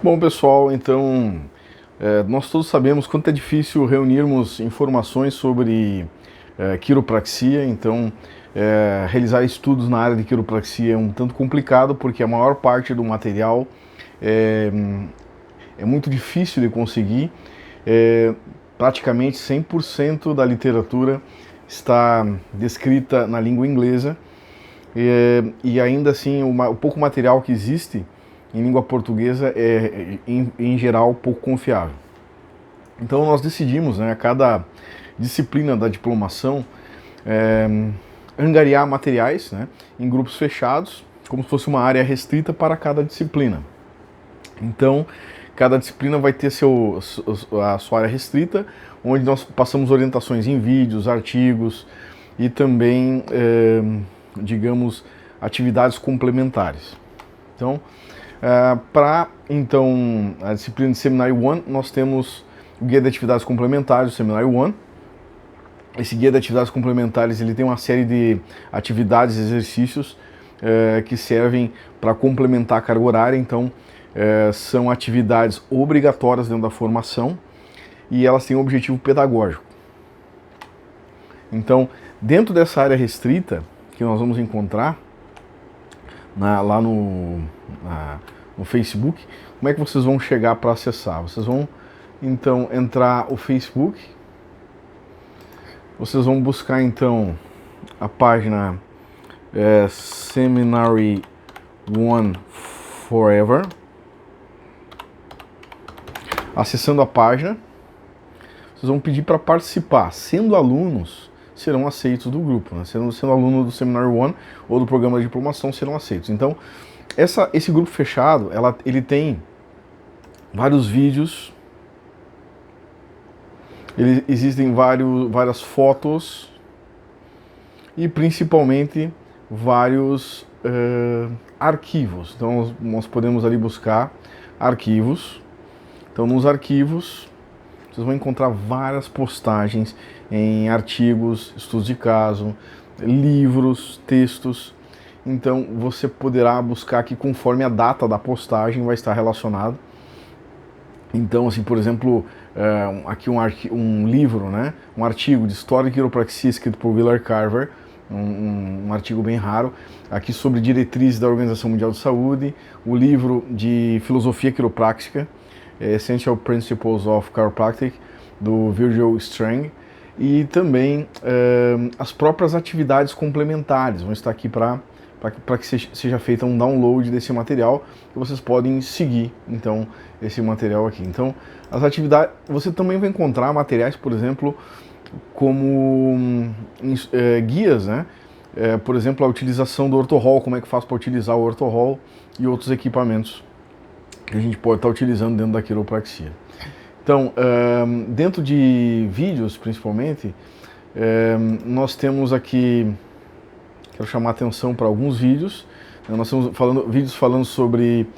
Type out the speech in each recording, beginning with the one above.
Bom, pessoal, então nós todos sabemos quanto é difícil reunirmos informações sobre quiropraxia, então realizar estudos na área de quiropraxia é um tanto complicado porque a maior parte do material é muito difícil de conseguir. Praticamente 100% da literatura está descrita na língua inglesa e ainda assim o pouco material que existe em língua portuguesa é, em geral, pouco confiável. Então nós decidimos, a cada disciplina da diplomação, angariar materiais em grupos fechados, como se fosse uma área restrita para cada disciplina. Então, cada disciplina vai ter a sua área restrita, onde nós passamos orientações em vídeos, artigos e também, digamos, atividades complementares. Então, para a disciplina de Seminário 1, nós temos o Guia de Atividades Complementares do Seminário 1. Esse Guia de Atividades Complementares ele tem uma série de atividades e exercícios que servem para complementar a carga horária. Então, são atividades obrigatórias dentro da formação e elas têm um objetivo pedagógico. Então, dentro dessa área restrita que nós vamos encontrar lá no Facebook, como é que vocês vão chegar para acessar? Vocês vão então entrar o Facebook, vocês vão buscar então a página Seminary One Forever. Acessando a página, vocês vão pedir para participar. Sendo alunos, serão aceitos do grupo. Sendo aluno do Seminário 1 ou do programa de diplomação, serão aceitos. Então, esse grupo fechado, ele tem vários vídeos, existem várias fotos e principalmente vários arquivos. Então nós podemos ali buscar arquivos. Então nos arquivos vocês vão encontrar várias postagens em artigos, estudos de caso, livros, textos. Então você poderá buscar aqui conforme a data da postagem vai estar relacionado. Então, assim, por exemplo, aqui um livro, um artigo de História de Quiropraxia escrito por Willard Carver, um artigo bem raro, aqui sobre diretrizes da Organização Mundial de Saúde, o livro de Filosofia Quiroprática, Essential Principles of Chiropractic, do Virgil Strang, e também as próprias atividades complementares vão estar aqui para que seja feito um download desse material, que vocês podem seguir, então, esse material aqui. Então, as atividades, você também vai encontrar materiais, por exemplo, como guias, por exemplo, a utilização do ortohol, como é que faz para utilizar o ortohol e outros equipamentos que a gente pode estar utilizando dentro da quiropraxia. Então, dentro de vídeos, principalmente, nós temos aqui, quero chamar a atenção para alguns vídeos. Nós estamos vídeos falando sobre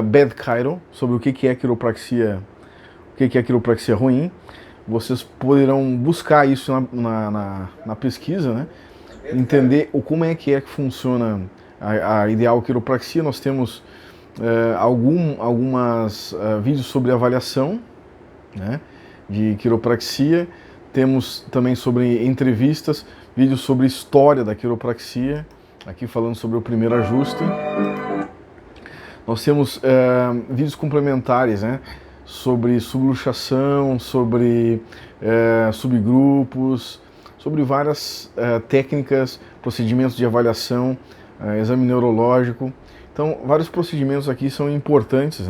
bad chiro, sobre o que é quiropraxia, o que é quiropraxia ruim. Vocês poderão buscar isso na pesquisa, entender como é que funciona a ideal quiropraxia. Nós temos algumas vídeos sobre avaliação de quiropraxia. Temos também sobre entrevistas, vídeos sobre história da quiropraxia, aqui falando sobre o primeiro ajuste. Nós temos vídeos complementares, sobre subluxação, sobre subgrupos, sobre várias técnicas, procedimentos de avaliação, exame neurológico. Então, vários procedimentos aqui são importantes,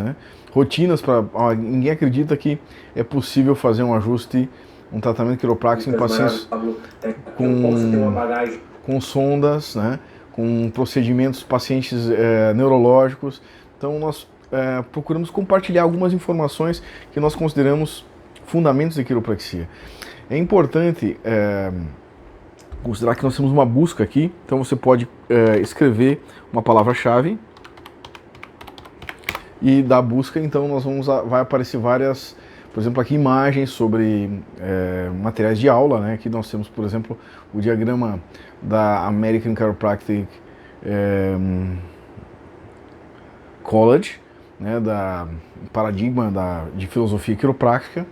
rotinas para... ninguém acredita que é possível fazer um ajuste, um tratamento quiroprático em pacientes com sondas, com procedimentos, pacientes neurológicos. Então nós procuramos compartilhar algumas informações que nós consideramos fundamentos de quiropraxia. É importante considerar que nós temos uma busca aqui, então você pode escrever uma palavra-chave e da busca, então vai aparecer várias, por exemplo, aqui imagens sobre materiais de aula, Aqui nós temos, por exemplo, o diagrama da American Chiropractic College, né, paradigma de filosofia quiroprática.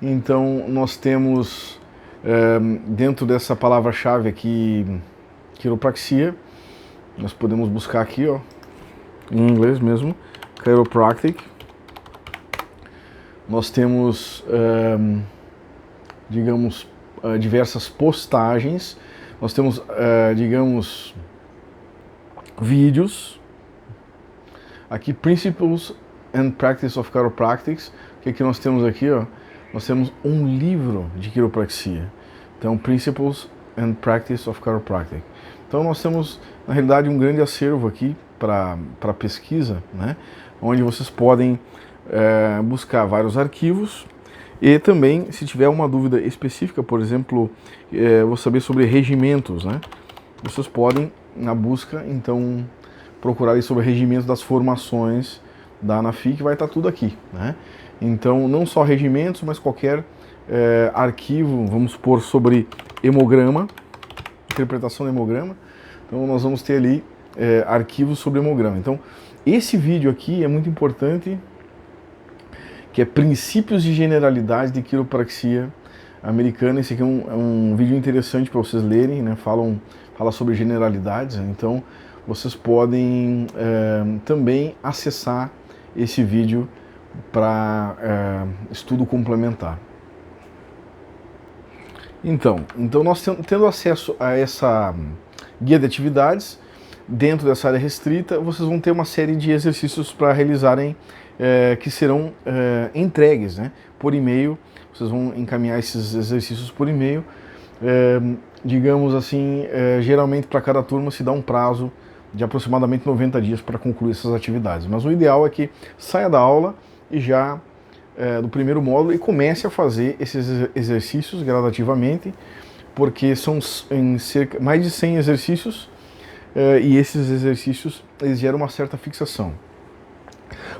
Então nós temos dentro dessa palavra-chave aqui, quiropraxia, nós podemos buscar aqui, ó, em inglês mesmo, chiropractic. Nós temos, digamos, diversas postagens, nós temos, digamos, vídeos. Aqui, Principles and Practice of Chiropractics. O que nós temos aqui, ó? Nós temos um livro de quiropraxia. Então, Principles and Practice of Chiropractic. Então, nós temos, na realidade, um grande acervo aqui para pesquisa, né? Onde vocês podem buscar vários arquivos e também, se tiver uma dúvida específica, por exemplo, vou saber sobre regimentos, né? Vocês podem, na busca, então, procurar sobre regimentos das formações da ANAFIC, vai estar tudo aqui, né? Então, não só regimentos, mas qualquer arquivo, vamos supor, sobre hemograma, interpretação do hemograma. Então, nós vamos ter ali arquivos sobre hemograma. Então, esse vídeo aqui é muito importante, que é Princípios de Generalidade de Quiropraxia Americana. Esse aqui é um vídeo interessante para vocês lerem, né? Fala sobre generalidades, né? Então vocês podem também acessar esse vídeo para estudo complementar. Então nós tendo acesso a essa guia de atividades, dentro dessa área restrita, vocês vão ter uma série de exercícios para realizarem, que serão entregues, né, por e-mail. Vocês vão encaminhar esses exercícios por e-mail. Digamos assim, geralmente para cada turma se dá um prazo de aproximadamente 90 dias para concluir essas atividades. Mas o ideal é que saia da aula e já do primeiro módulo e comece a fazer esses exercícios gradativamente, porque são mais de 100 exercícios, e esses exercícios eles geram uma certa fixação.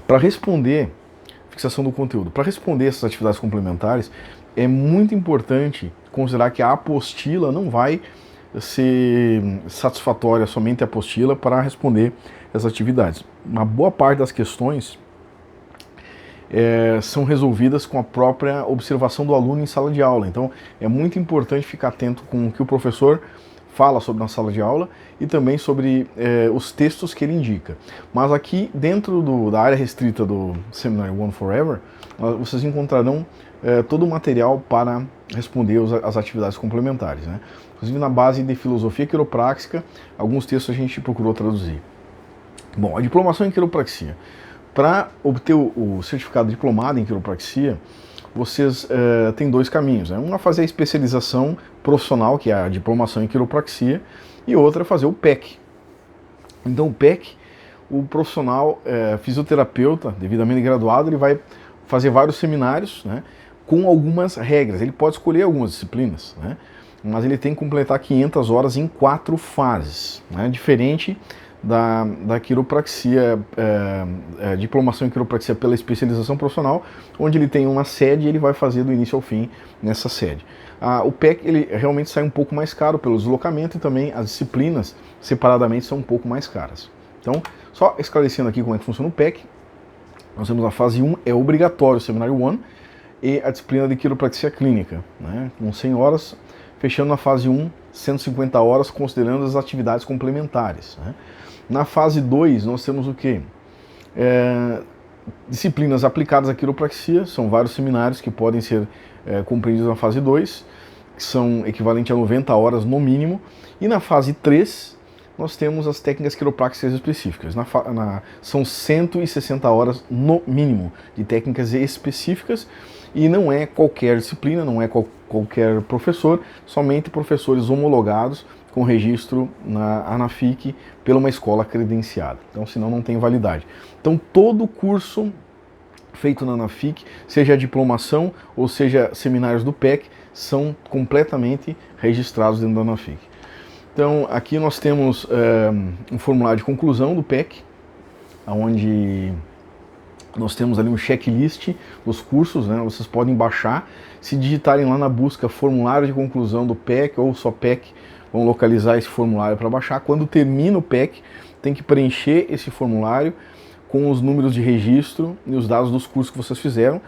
Para responder, fixação do conteúdo, para responder essas atividades complementares, é muito importante considerar que a apostila não vai ser satisfatória, somente a apostila, para responder essas atividades. Uma boa parte das questões são resolvidas com a própria observação do aluno em sala de aula. Então é muito importante ficar atento com o que o professor fala sobre na sala de aula e também sobre os textos que ele indica. Mas aqui dentro da área restrita do Seminary One Forever, vocês encontrarão todo o material para responder as atividades complementares, né? Inclusive na base de filosofia quiroprática, alguns textos a gente procurou traduzir. Bom, a diplomação em quiropraxia. Para obter o certificado de diplomado em quiropraxia, vocês têm dois caminhos, né? Um é fazer a especialização profissional, que é a diplomação em quiropraxia, e outra é fazer o PEC. Então o PEC, o profissional fisioterapeuta devidamente graduado, ele vai fazer vários seminários, né, com algumas regras. Ele pode escolher algumas disciplinas, né, mas ele tem que completar 500 horas em 4 fases, né, diferente da quiropraxia, diplomação em quiropraxia pela especialização profissional, onde ele tem uma sede e ele vai fazer do início ao fim nessa sede. O PEC ele realmente sai um pouco mais caro pelo deslocamento e também as disciplinas separadamente são um pouco mais caras. Então, só esclarecendo aqui como é que funciona o PEC, nós temos a fase 1, é obrigatório o Seminário 1 e a disciplina de quiropraxia clínica, né, com 100 horas, fechando na fase 1, 150 horas, considerando as atividades complementares, né. Na fase 2, nós temos o quê? Disciplinas aplicadas à quiropraxia, são vários seminários que podem ser compreendidos na fase 2, que são equivalentes a 90 horas no mínimo, e na fase 3, nós temos as técnicas quiropráticas específicas. São 160 horas no mínimo de técnicas específicas, e não é qualquer disciplina, não é qualquer professor, somente professores homologados com registro na ANAFIC pela uma escola credenciada. Então, senão não tem validade. Então, todo curso feito na ANAFIC, seja a diplomação ou seja seminários do PEC, são completamente registrados dentro da ANAFIC. Então, aqui nós temos um formulário de conclusão do PEC, onde nós temos ali um checklist dos cursos, né? Vocês podem baixar, se digitarem lá na busca formulário de conclusão do PEC ou só PEC, vão localizar esse formulário para baixar. Quando termina o PEC, tem que preencher esse formulário com os números de registro e os dados dos cursos que vocês fizeram.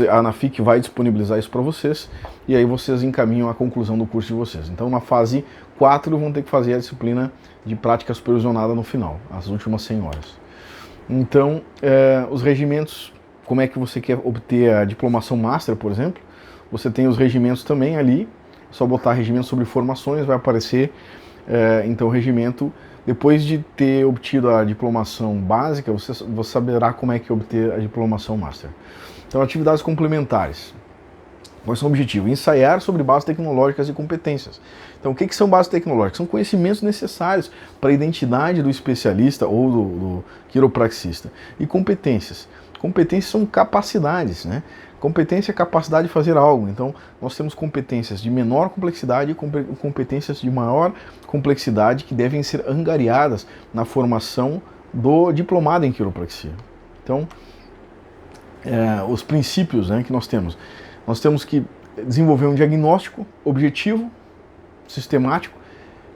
A Anafic vai disponibilizar isso para vocês e aí vocês encaminham a conclusão do curso de vocês. Então, na fase 4, vão ter que fazer a disciplina de prática supervisionada no final, as últimas 100 horas. Então, os regimentos, como é que você quer obter a diplomação Master, por exemplo? Você tem os regimentos também ali, é só botar regimento sobre formações, vai aparecer, então, o regimento. Depois de ter obtido a diplomação básica, você saberá como é que obter a diplomação Master. Então, atividades complementares. Quais são o objetivo? Ensaiar sobre bases tecnológicas e competências. Então, o que são bases tecnológicas? São conhecimentos necessários para a identidade do especialista ou do quiropraxista. E competências. Competências são capacidades, né? Competência é a capacidade de fazer algo. Então, nós temos competências de menor complexidade e competências de maior complexidade que devem ser angariadas na formação do diplomado em quiropraxia. Então, os princípios, né, que nós temos. Nós temos que desenvolver um diagnóstico objetivo, sistemático,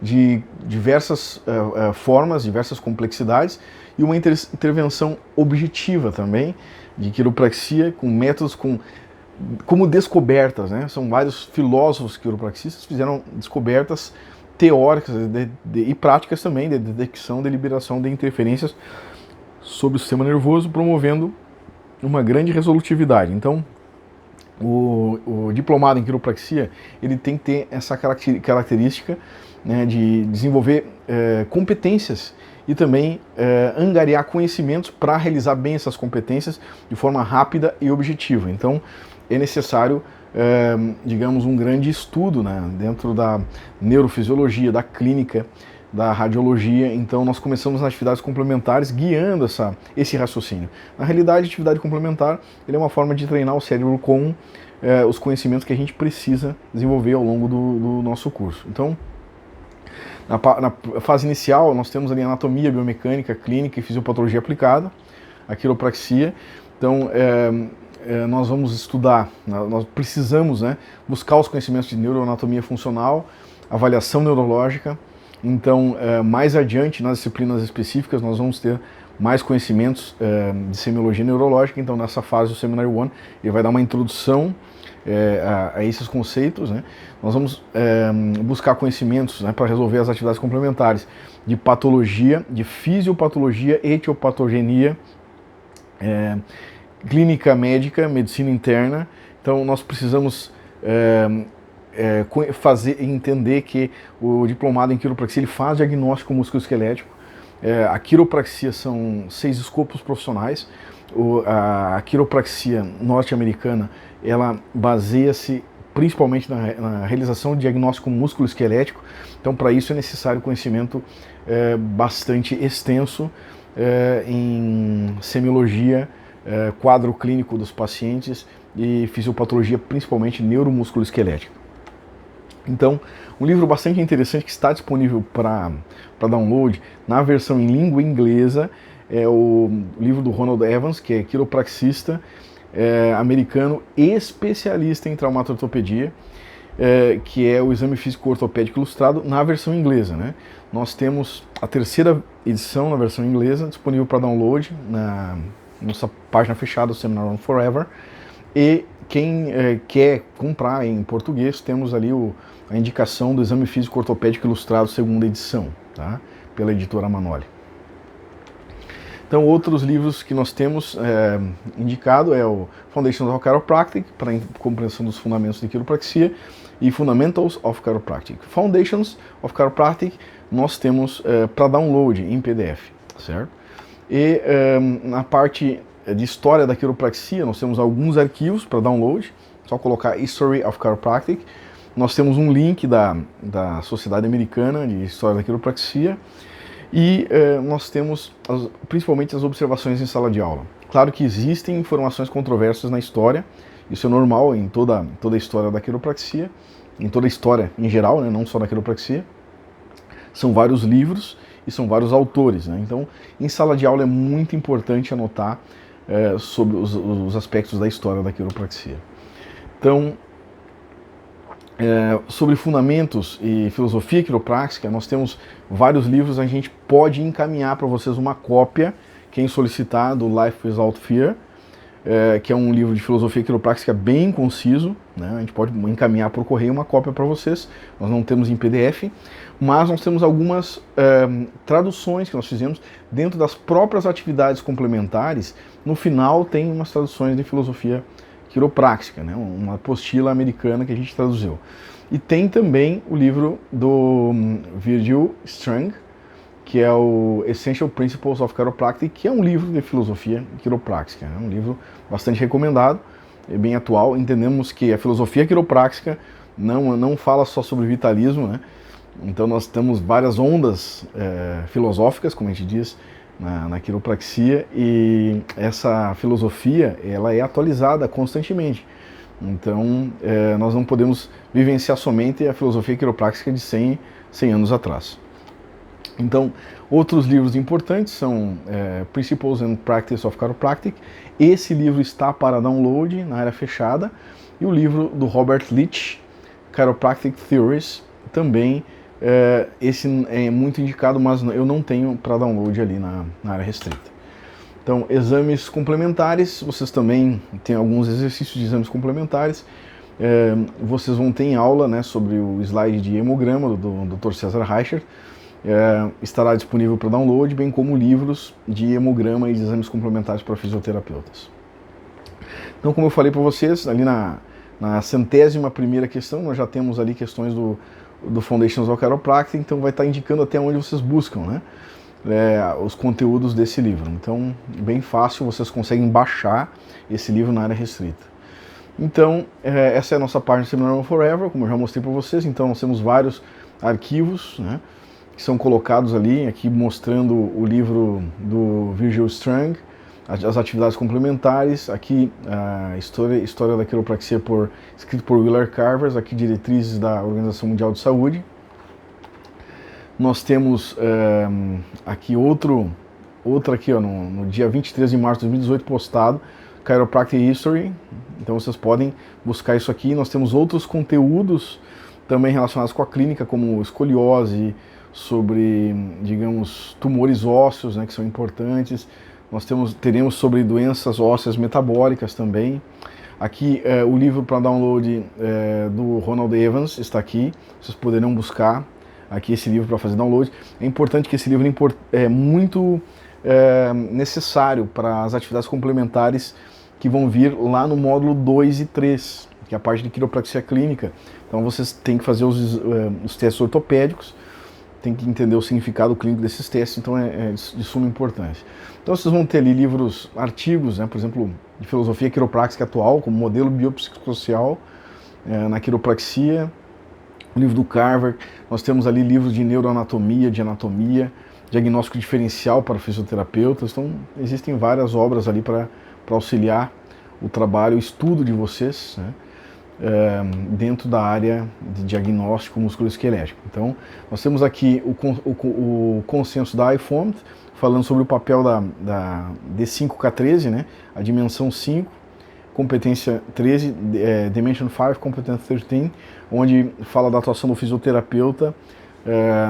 de diversas formas, diversas complexidades, e uma intervenção objetiva também, de quiropraxia, com métodos como descobertas, né? São vários filósofos quiropraxistas que fizeram descobertas teóricas e práticas também, de detecção, de liberação de interferências sobre o sistema nervoso, promovendo uma grande resolutividade. Então, o diplomado em quiropraxia, ele tem que ter essa característica, né, de desenvolver competências e também angariar conhecimentos para realizar bem essas competências de forma rápida e objetiva. Então, é necessário, digamos, um grande estudo, né, dentro da neurofisiologia, da clínica, da radiologia. Então, nós começamos nas atividades complementares guiando esse raciocínio. Na realidade, a atividade complementar ele é uma forma de treinar o cérebro com os conhecimentos que a gente precisa desenvolver ao longo do nosso curso. Então, na fase inicial, nós temos ali anatomia, biomecânica, clínica e fisiopatologia aplicada, a quiropraxia. Então, nós vamos estudar, nós precisamos, né, buscar os conhecimentos de neuroanatomia funcional, avaliação neurológica. Então, mais adiante, nas disciplinas específicas, nós vamos ter mais conhecimentos de semiologia neurológica. Então, nessa fase do Seminar 1, ele vai dar uma introdução a esses conceitos, né? Nós vamos buscar conhecimentos, né, para resolver as atividades complementares de patologia, de fisiopatologia, etiopatogenia, clínica médica, medicina interna. Então, nós precisamos entender que o diplomado em quiropraxia ele faz diagnóstico musculoesquelético. A quiropraxia são 6 escopos profissionais. A quiropraxia norte-americana ela baseia-se principalmente na realização de diagnóstico musculoesquelético. Então, para isso é necessário conhecimento bastante extenso em semiologia, quadro clínico dos pacientes e fisiopatologia, principalmente neuromusculoesquelética. Então, um livro bastante interessante que está disponível para download na versão em língua inglesa é o livro do Ronald Evans, que é quiropraxista americano especialista em traumatortopedia, que é o Exame Físico Ortopédico Ilustrado na versão inglesa, né? Nós temos a 3ª edição na versão inglesa disponível para download na nossa página fechada do Seminar On Forever. E quem quer comprar em português, temos ali a indicação do Exame Físico Ortopédico Ilustrado 2ª edição, tá? Pela editora Manoli. Então, outros livros que nós temos indicado é o Foundations of Chiropractic, para compreensão dos fundamentos de quiropraxia, e Fundamentals of Chiropractic. Foundations of Chiropractic nós temos para download em PDF, certo? E na parte de história da quiropraxia, nós temos alguns arquivos para download, só colocar History of Chiropractic. Nós temos um link da Sociedade Americana de História da Quiropraxia e nós temos principalmente as observações em sala de aula. Claro que existem informações controversas na história, isso é normal em toda a história da quiropraxia, em toda a história em geral, né, não só da quiropraxia. São vários livros e são vários autores, né? Então, em sala de aula é muito importante anotar sobre os aspectos da história da quiropraxia. Então, sobre fundamentos e filosofia quiroprática, nós temos vários livros, a gente pode encaminhar para vocês uma cópia quem solicitar, do Life Without Fear, que é um livro de filosofia quiroprática bem conciso, né? A gente pode encaminhar por correio uma cópia para vocês, nós não temos em PDF, mas nós temos algumas traduções que nós fizemos dentro das próprias atividades complementares. No final tem umas traduções de filosofia quiroprática, né? Uma apostila americana que a gente traduziu. E tem também o livro do Virgil Strang, que é o Essential Principles of Chiropractic, que é um livro de filosofia quiroprática, né? Um livro bastante recomendado, é bem atual. Entendemos que a filosofia quiroprática não fala só sobre vitalismo, né? Então nós temos várias ondas filosóficas, como a gente diz, na quiropraxia, e essa filosofia ela é atualizada constantemente. Então nós não podemos vivenciar somente a filosofia quiroprática de 100 anos atrás. Então, outros livros importantes são Principles and Practice of Chiropractic. Esse livro está para download na área fechada. E o livro do Robert Leach, Chiropractic Theories, também esse é muito indicado, mas eu não tenho para download ali na área restrita. Então, exames complementares, vocês também têm alguns exercícios de exames complementares. Vocês vão ter em aula, né, sobre o slide de hemograma do Dr. César Reichert. Estará disponível para download, bem como livros de hemograma e de exames complementares para fisioterapeutas. Então, como eu falei para vocês, ali na 101ª questão, nós já temos ali questões do Foundations of Chiropractic, então vai estar indicando até onde vocês buscam, né, os conteúdos desse livro. Então, bem fácil, vocês conseguem baixar esse livro na área restrita. Então, essa é a nossa página Seminar Forever, como eu já mostrei para vocês. Então, nós temos vários arquivos, né, que são colocados ali, aqui mostrando o livro do Virgil Strang, as atividades complementares, aqui a história da quiropraxia escrito por Willard Carver, aqui diretrizes da Organização Mundial de Saúde. Nós temos aqui outra aqui, ó, no dia 23 de março de 2018 postado, Chiropractic History, então vocês podem buscar isso aqui. Nós temos outros conteúdos também relacionados com a clínica, como escoliose, sobre, digamos, tumores ósseos, né, que são importantes. Nós teremos sobre doenças ósseas metabólicas também. Aqui o livro para download do Ronald Evans está aqui, vocês poderão buscar aqui esse livro para fazer download. É importante que esse livro é muito necessário para as atividades complementares que vão vir lá no módulo 2 e 3, que é a parte de quiropraxia clínica. Então vocês têm que fazer os testes ortopédicos, tem que entender o significado clínico desses testes, então é de suma importância. Então vocês vão ter ali livros, artigos, né, por exemplo, de filosofia quiroprática atual, como modelo biopsicossocial na quiropraxia, o livro do Carver. Nós temos ali livros de neuroanatomia, de anatomia, diagnóstico diferencial para fisioterapeutas. Então existem várias obras ali para auxiliar o trabalho, o estudo de vocês, né, dentro da área de diagnóstico musculoesquelético. Então, nós temos aqui o consenso da IFOMT, falando sobre o papel da D5K13, né, a dimensão 5, competência 13, Dimension 5, Competence 13, onde fala da atuação do fisioterapeuta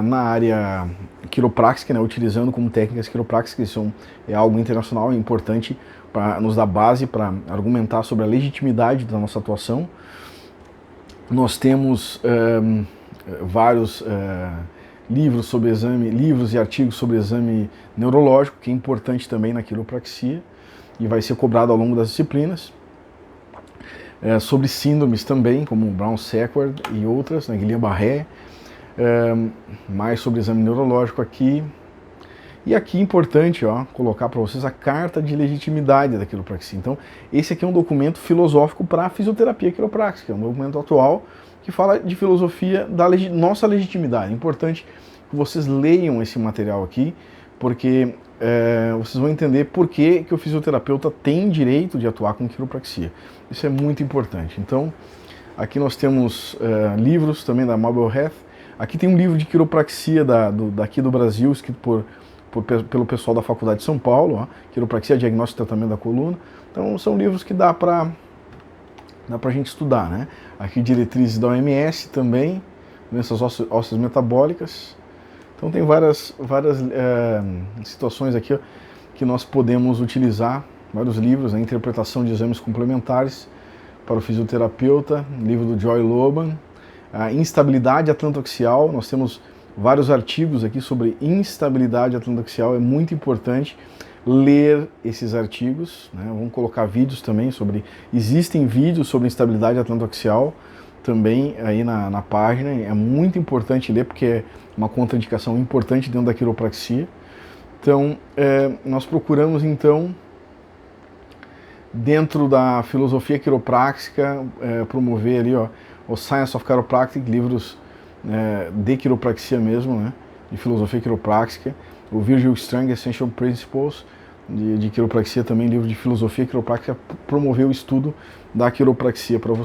na área quiroprática, né, utilizando como técnicas quiropráticas, isso é algo internacional, é importante para nos dar base para argumentar sobre a legitimidade da nossa atuação. Nós temos vários livros sobre exame, livros e artigos sobre exame neurológico, que é importante também na quiropraxia e vai ser cobrado ao longo das disciplinas. Sobre síndromes também, como Brown-Séquard e outras, né, Guillain-Barré. Mais sobre exame neurológico aqui. E aqui é importante, ó, colocar para vocês a carta de legitimidade da quiropraxia. Então, esse aqui é um documento filosófico para a fisioterapia quiroprática, é um documento atual que fala de filosofia da nossa legitimidade. É importante que vocês leiam esse material aqui, porque vocês vão entender por que o fisioterapeuta tem direito de atuar com quiropraxia. Isso é muito importante. Então, aqui nós temos livros também da Mabel Heath. Aqui tem um livro de quiropraxia daqui do Brasil, escrito pelo pessoal da Faculdade de São Paulo, ó, Quiropraxia, Diagnóstico e Tratamento da Coluna. Então são livros que dá para a gente estudar, né? Aqui diretrizes da OMS também, doenças ósseas metabólicas. Então tem várias situações aqui, ó, que nós podemos utilizar, vários livros, a Interpretação de Exames Complementares para o Fisioterapeuta, livro do Joy Loban, a Instabilidade Atlantoaxial, nós temos vários artigos aqui sobre instabilidade atlantoaxial, é muito importante ler esses artigos, né? Vamos colocar vídeos também sobre, existem vídeos sobre instabilidade atlantoaxial também aí na página, é muito importante ler porque é uma contraindicação importante dentro da quiropraxia. Então, nós procuramos então, dentro da filosofia quiropráxica, promover ali, ó, o Science of Chiropractic, livros de quiropraxia mesmo, né, de filosofia quiropráxica, o Virgil Strang Essential Principles de quiropraxia, também livro de filosofia quiroprática, promover o estudo da quiropraxia para você.